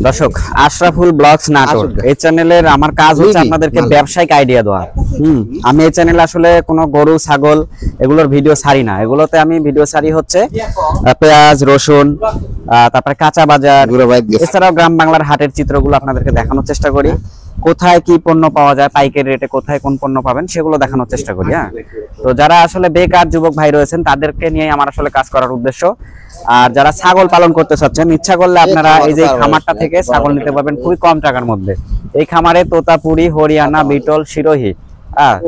দর্শক, আশরাফুল ব্লগস নাটোর এই চ্যানেলের আমার কাজ হচ্ছে আপনাদেরকে ব্যবসায়িক আইডিয়া দেওয়া। আমি এই চ্যানেলে আসলে কোনো গরু ছাগল এগুলোর ভিডিও ছাড়ি না। এগুলোতে আমি ভিডিও ছাড়ি হচ্ছে পেঁয়াজ রসুন, তারপরে কাঁচা বাজার, এছাড়াও গ্রাম বাংলার হাটের চিত্রগুলো আপনাদেরকে দেখানোর চেষ্টা করি। কোথায় কি পণ্য পাওয়া যায়, পাইকারি রেটে কোথায় কোন পণ্য পাবেন সেগুলো দেখানোর চেষ্টা করি। হ্যাঁ, তো যারা আসলে বেকার যুবক ভাই রয়েছেন তাদেরকে নিয়ে আমার আসলে কাজ করার উদ্দেশ্য। আর যারা ছাগল পালন করতে চাচ্ছেন, ইচ্ছা করলে আপনারা এই যে খামারটা থেকে ছাগল নিতে পারবেন খুবই কম টাকার মধ্যে। এই খামারে তোতাপুরি, হরিয়ানা, বিটল, সিরোহী,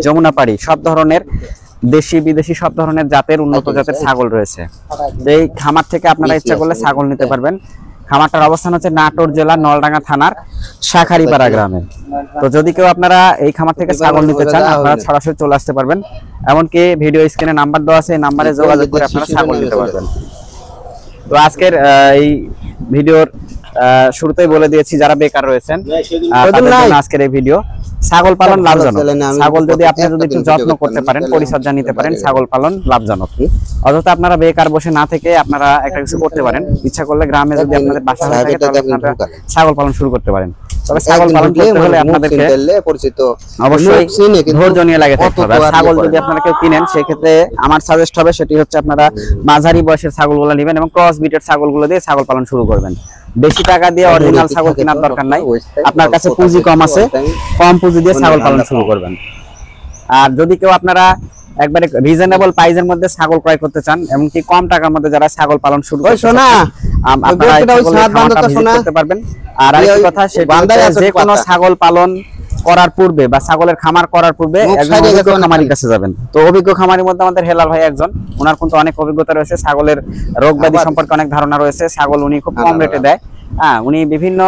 যমুনাপাড়ি সব ধরনের দেশি বিদেশি সব ধরনের জাতের উন্নত জাতের ছাগল রয়েছে। এই খামার থেকে আপনারা ইচ্ছা করলে ছাগল নিতে পারবেন। খামারটার অবস্থান হচ্ছে নাটোর জেলার নলডাঙ্গা থানার শাখারিপাড়া গ্রামে। তো যদি কেউ আপনারা এই খামার থেকে ছাগল নিতে চান, আপনারা সরাসরি চলে আসতে পারবেন। এমনকি ভিডিও স্ক্রিনে নাম্বার দেওয়া আছে, এই নাম্বারে যোগাযোগ করে আপনারা ছাগল নিতে পারবেন। তো আজকের এই ভিডিওর শুরুতেই বলে দিয়েছি যারা বেকার রয়েছেন তাদের জন্য আজকের এই ভিডিও। ছাগল পালন লাভজনক। ছাগল যদি আপনি একটু যত্ন করতে পারেন, পরিচর্যা নিতে পারেন, ছাগল পালন লাভজনক। অযথা আপনারা বেকার বসে না থেকে আপনারা একটা কিছু করতে পারেন। ইচ্ছা করলে গ্রামে যদি আপনাদের বাসা থাকে তাহলে আপনারা ছাগল পালন শুরু করতে পারেন। তবে ছাগল পালন করতে হলে আপনাদেরকে অবশ্যই ধৈর্য নিয়ে লাগে থাকতে হবে। ছাগল যদি আপনারা কেউ কিনেন, সেক্ষেত্রে আমার সাজেস্ট হবে সেটি হচ্ছে আপনারা মাঝারি বয়সের ছাগলগুলো নেবেন এবং ক্রস বিটের ছাগলগুলো দিয়ে ছাগল পালন শুরু করবেন। বেশি টাকা দিয়ে অরিজিনাল ছাগল কেনার দরকার নাই। আপনার কাছে পুঁজি কম আছে, কম পুঁজি দিয়ে ছাগল পালন শুরু করবেন। আর যদি কেউ আপনারা একবারে রিজনেবল প্রাইসের মধ্যে ছাগল ক্রয় করতে চান, এমনকি কম টাকার মধ্যে যারা ছাগল পালন শুরু করতে পারবেন। আর আরেকটা কথা, যে কোনো ছাগল পালন করার পূর্বে বা ছাগলের খামার করার পূর্বে একজন অভিজ্ঞ খামারির কাছে যাবেন। তো অভিজ্ঞ খামারির মধ্যে আমাদের হেলাল ভাই একজন, ওনার কিন্তু অনেক অভিজ্ঞতা রয়েছে, ছাগলের রোগ ব্যাধি সম্পর্কে অনেক ধারণা রয়েছে। ছাগল উনি খুব কম রেটে দেয়। উনি বিভিন্ন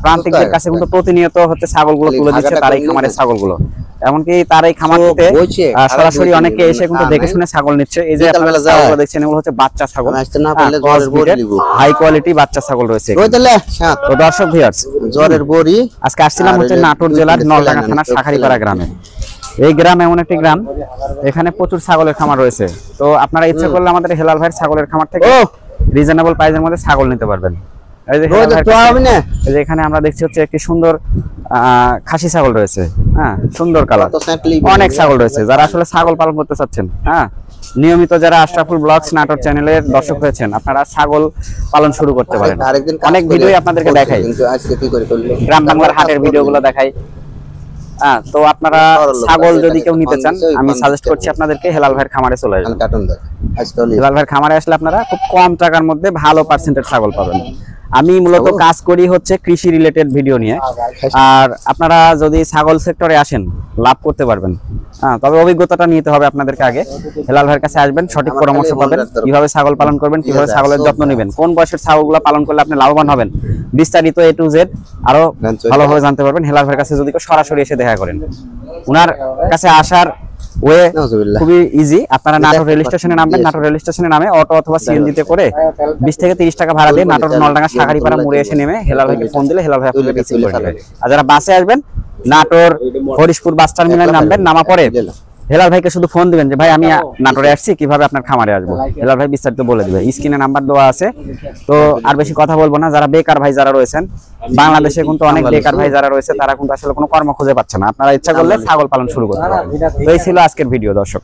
প্রান্তিকদের কাছে কিন্তু প্রতিনিয়ত হচ্ছে ছাগলগুলো তুলে দিচ্ছে তার এই খামারের ছাগলগুলো। এমনকি তার এই খামারটিতে সরাসরি অনেকে এসে কিন্তু দেখে শুনে ছাগল নিচ্ছে। এই যে আপনারা ছাগল দেখছেন, এগুলো হচ্ছে বাচ্চা ছাগল, হাই কোয়ালিটি বাচ্চা ছাগল রয়েছে। তো দর্শক ভিউয়ার্স, আজকে আসছিলাম হচ্ছে নাটোর জেলার নলডাঙ্গা থানার শাখারিপাড়া গ্রামে। এই গ্রাম এমন একটি গ্রাম, এখানে প্রচুর ছাগলের খামার রয়েছে। তো আপনারা ইচ্ছা করলে আমাদের হেলাল ভাইয়ের ছাগলের খামার থেকে রিজনেবল প্রাইসের মধ্যে ছাগল নিতে পারবেন। এখানে আমরা দেখছি হচ্ছে একটি সুন্দর খাসি ছাগল রয়েছে। সুন্দর কালার, অনেক ছাগল রয়েছে। যারা আসলে ছাগল পালন করতে চাচ্ছেন, নিয়মিত যারা আশরাফুল ব্লগস নাটোর চ্যানেলের দর্শক হয়েছেন, আপনারা ছাগল পালন শুরু করতে পারেন। অনেক ভিডিও আপনাদেরকে দেখাই, গ্রাম বাংলার হাটের ভিডিওগুলো দেখাই। তো আপনারা ছাগল যদি কেউ নিতে চান, আমি সাজেস্ট করছি আপনাদেরকে হেলাল ভাইয়ের খামারে চলে আসবেন। হেলাল ভাইয়ের খামারে আসলে আপনারা খুব কম টাকার মধ্যে ভালো পার্সেন্টেজ ছাগল পাবেন। আমি মূলত কাজ করি হচ্ছে কৃষি রিলেটেড ভিডিও নিয়ে। আর আপনারা যদি ছাগল সেক্টরে আসেন, লাভ করতে পারবেন। তবে অভিজ্ঞতাটা নিতে হবে আপনাদেরকে। আগে হেলাল ভাইয়ের কাছে আসবেন, সঠিক পরামর্শ পাবেন কিভাবে ছাগল পালন করবেন, কিভাবে ছাগলের যত্ন নেবেন, কোন বয়সের ছাগলগুলো পালন করলে আপনি লাভবান হবেন, বিস্তারিত A to Z আরো ভালোভাবে জানতে পারবেন হেলাল ভাইয়ের কাছে যদি কেউ সরাসরি এসে দেখা করেন। ওনার কাছে আসার ওয়ে খুবই ইজি। আপনারা নাটোর রেল স্টেশনে নামবেন, নাটোর রেল স্টেশনে নামে অটো অথবা সিএনজিতে করে 20 থেকে 30 টাকা ভাড়া দিয়ে নাটোর নলডাঙ্গা শাখারিপাড়া মোড়ে এসে নেমে হেলাল ভাইকে ফোন দিলে হেলাল ভাই আপনাকে রিসিভ করে নেবে। আর যারা বাসে আসবেন, নাটোর হরিশপুর বাস টার্মিনালে নামবেন, নামা পরে হেলাল ভাইকে শুধু ফোন দিবেন যে ভাই আমি নাটোরে আসছি, কিভাবে আপনার খামারে আসবো। হেলাল ভাই বিস্তারিত বলে দিবে, স্ক্রিনে নাম্বার দেওয়া আছে। তো আর বেশি কথা বলবো না। যারা বেকার ভাই যারা রয়েছেন, বাংলাদেশে কিন্তু অনেক বেকার ভাই যারা রয়েছে, তারা কিন্তু আসলে কোনো কর্ম খুঁজে পাচ্ছে না। আপনারা ইচ্ছা করলে ছাগল পালন শুরু করতে পারেন। তো এই ছিল আজকের ভিডিও দর্শক।